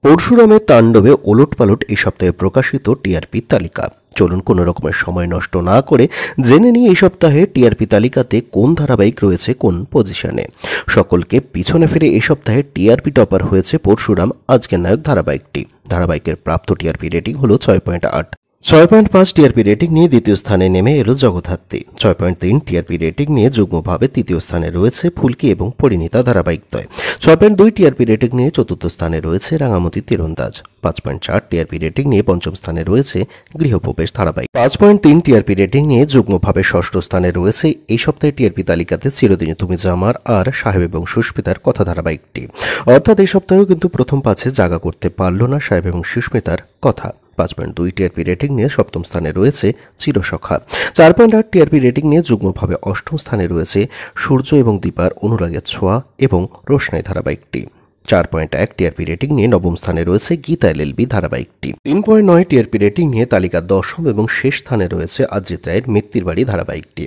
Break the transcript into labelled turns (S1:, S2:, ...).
S1: পরশুরামের তাণ্ডবে ওলটপালট এই সপ্তাহে প্রকাশিত টিআরপি তালিকা। চলুন কোনো রকমের সময় নষ্ট না করে জেনে নিই এই সপ্তাহে টিআরপি তালিকাতে কোন ধারাবাহিক রয়েছে কোন পজিশনে। সকলকে পিছনে ফিরে এই সপ্তাহে টিআরপি টপার হয়েছে পরশুরাম আজকের নায়ক ধারাবাহিকটি। ধারাবাহিকের প্রাপ্ত টিআরপি রেটিং হল 6.8। 6.5 টিআরপি রেটিং নিয়ে দ্বিতীয় স্থানে নেমে এলো জগদ্ধাত্রী। 6.3 টিআরপি রেটিং নিয়ে যুগ্মভাবে তৃতীয় স্থানে রয়েছে ফুলকি এবং পরিণীতা ধারাবাহিকদ্বয়। 6.2 টিআরপি রেটিং নিয়ে চতুর্থ স্থানে রয়েছে রাঙামতি তীরন্দাজ। 5.4 টিআরপি রেটিং নিয়ে পঞ্চম স্থানে রয়েছে গৃহপ্রবেশ ধারাবাহিক। 5.3 টিআরপি রেটিং নিয়ে যুগ্মভাবে ষষ্ঠ স্থানে রয়েছে এই সপ্তাহে টিআরপি তালিকাতে চিরদিনই তুমি যে আমার আর সাহেব এবং সুস্মিতার কথা ধারাবাহিকটি। অর্থাৎ এই সপ্তাহেও কিন্তু প্রথম 5-এ জায়গা করতে পারল না সাহেব এবং সুস্মিতার কথা। 5.2 টিআরপি রেটিং নিয়ে সপ্তম স্থানে রয়েছে চিরসখা। 4.8 টিআরপি রেটিং নিয়ে যুগ্মভাবে অষ্টম স্থানে রয়েছে সূর্য এবং দীপার অনুরাগের ছোঁয়া এবং রোশনাই ধারাবাহিকটি। 4.1 টিআরপি রেটিং নিয়ে নবম স্থানে রয়েছে গীতা এলএলবি ধারাবাহিকটি। 3.9 টিআরপি রেটিং নিয়ে তালিকার দশম এবং শেষ স্থানে রয়েছে অজিত রায়ের মিত্তির বাড়ি ধারাবাহিকটি।